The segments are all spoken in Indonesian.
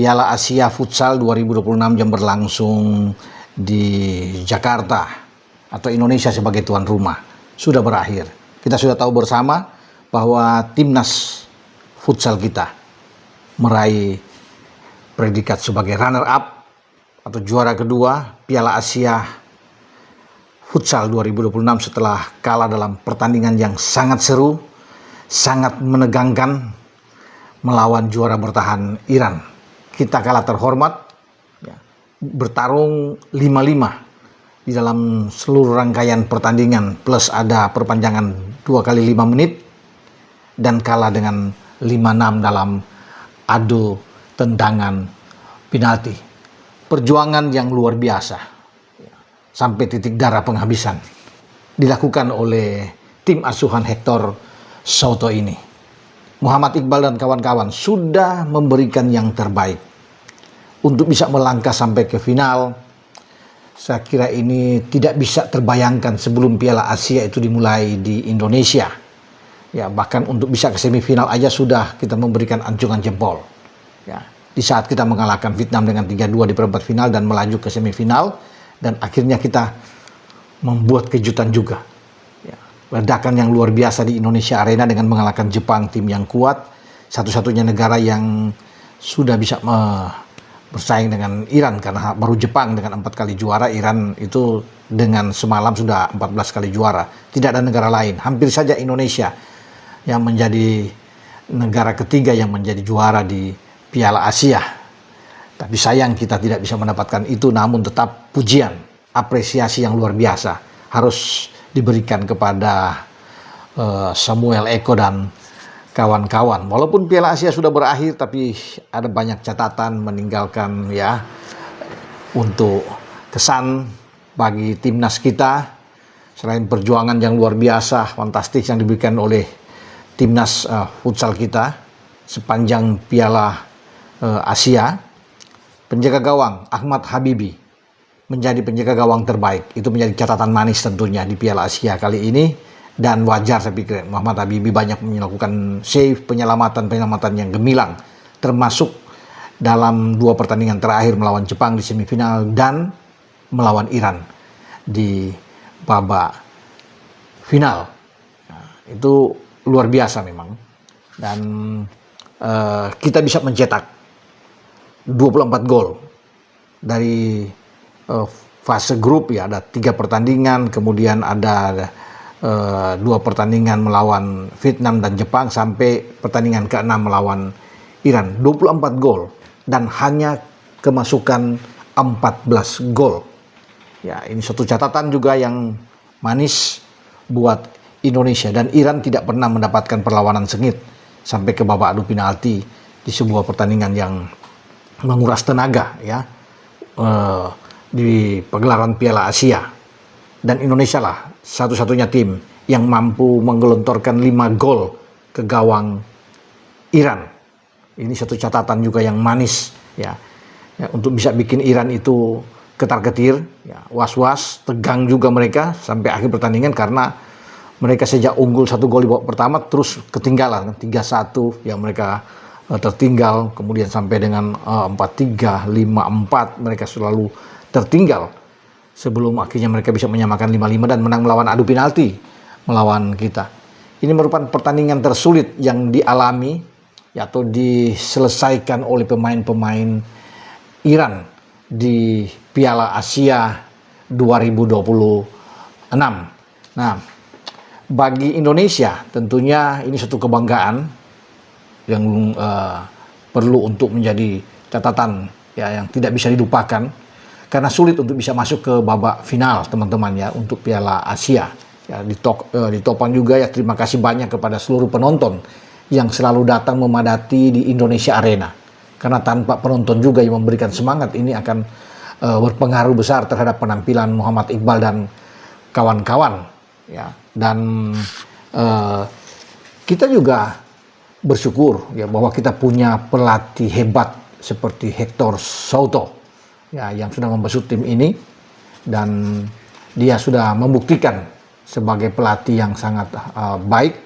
Piala Asia Futsal 2026 yang berlangsung di Jakarta atau Indonesia sebagai tuan rumah sudah berakhir. Kita sudah tahu bersama bahwa timnas futsal kita meraih predikat sebagai runner up atau juara kedua Piala Asia Futsal 2026 setelah kalah dalam pertandingan yang sangat seru, sangat menegangkan melawan juara bertahan Iran. Kita kalah terhormat, ya, bertarung 5-5 di dalam seluruh rangkaian pertandingan, plus ada perpanjangan 2 kali 5 menit, dan kalah dengan 5-6 dalam adu tendangan penalti. Perjuangan yang luar biasa, sampai titik darah penghabisan, dilakukan oleh tim asuhan Hector Souto ini. Muhammad Iqbal dan kawan-kawan sudah memberikan yang terbaik untuk bisa melangkah sampai ke final. Saya kira ini tidak bisa terbayangkan sebelum Piala Asia itu dimulai di Indonesia. Ya, bahkan untuk bisa ke semifinal aja sudah kita memberikan acungan jempol. Ya, di saat kita mengalahkan Vietnam dengan 3-2 di perempat final dan melaju ke semifinal, dan akhirnya kita membuat kejutan juga. Ya, ledakan yang luar biasa di Indonesia Arena dengan mengalahkan Jepang, tim yang kuat, satu-satunya negara yang sudah bisa bersaing dengan Iran, karena baru Jepang dengan 4 kali juara, Iran itu dengan semalam sudah 14 kali juara. Tidak ada negara lain. Hampir saja Indonesia yang menjadi negara ketiga yang menjadi juara di Piala Asia. Tapi sayang kita tidak bisa mendapatkan itu, namun tetap pujian, apresiasi yang luar biasa harus diberikan kepada Samuel Eko dan kawan-kawan. Walaupun Piala Asia sudah berakhir, tapi ada banyak catatan meninggalkan ya untuk kesan bagi timnas kita. Selain perjuangan yang luar biasa, fantastis yang diberikan oleh timnas futsal kita sepanjang Piala Asia, penjaga gawang Ahmad Habibi menjadi penjaga gawang terbaik. Itu menjadi catatan manis tentunya di Piala Asia kali ini, dan wajar saya pikir Muhammad Habibi banyak melakukan save, penyelamatan yang gemilang, termasuk dalam 2 pertandingan terakhir melawan Jepang di semifinal dan melawan Iran di babak final. Nah, itu luar biasa memang, dan kita bisa mencetak 24 gol dari fase grup, ya, ada 3 pertandingan, kemudian ada 2 pertandingan melawan Vietnam dan Jepang, sampai pertandingan ke-6 melawan Iran. 24 gol dan hanya kemasukan 14 gol. Ya, ini suatu catatan juga yang manis buat Indonesia, dan Iran tidak pernah mendapatkan perlawanan sengit sampai ke babak adu penalti di sebuah pertandingan yang menguras tenaga, ya, di pagelaran Piala Asia. Dan Indonesia lah satu-satunya tim yang mampu menggelontorkan 5 gol ke gawang Iran. Ini satu catatan juga yang manis, ya, untuk bisa bikin Iran itu ketar-ketir, ya, was-was, tegang juga mereka sampai akhir pertandingan, karena mereka sejak unggul 1 gol di babak pertama terus ketinggalan 3-1, ya, mereka tertinggal, kemudian sampai dengan 4-3, 5-4 mereka selalu tertinggal sebelum akhirnya mereka bisa menyamakan 5-5 dan menang melawan adu penalti melawan kita. Ini merupakan pertandingan tersulit yang dialami, ya, atau diselesaikan oleh pemain-pemain Iran di Piala Asia 2026. Nah, bagi Indonesia tentunya ini satu kebanggaan yang perlu untuk menjadi catatan, ya, yang tidak bisa dilupakan, karena sulit untuk bisa masuk ke babak final, teman-teman, ya, untuk Piala Asia. Ya, ditopang juga, ya, terima kasih banyak kepada seluruh penonton yang selalu datang memadati di Indonesia Arena, karena tanpa penonton juga yang memberikan semangat, ini akan berpengaruh besar terhadap penampilan Muhammad Iqbal dan kawan-kawan, ya. Dan kita juga bersyukur, ya, bahwa kita punya pelatih hebat seperti Hector Souto, ya, yang sudah membesut tim ini, dan dia sudah membuktikan sebagai pelatih yang sangat baik,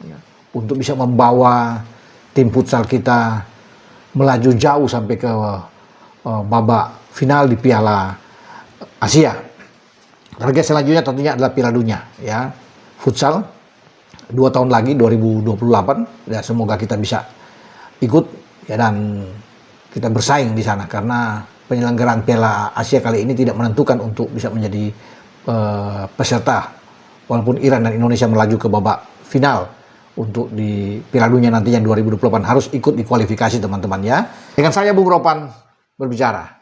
ya, untuk bisa membawa tim futsal kita melaju jauh sampai ke babak final di Piala Asia. Target selanjutnya tentunya adalah Piala Dunia ya. Futsal 2 tahun lagi 2028 ya, semoga kita bisa ikut ya, dan kita bersaing di sana karena penyelenggaraan Piala Asia kali ini tidak menentukan untuk bisa menjadi peserta, walaupun Iran dan Indonesia melaju ke babak final untuk di Piala Dunia nantinya 2028 harus ikut di kualifikasi teman-teman ya. Dengan saya Bung Ropan berbicara.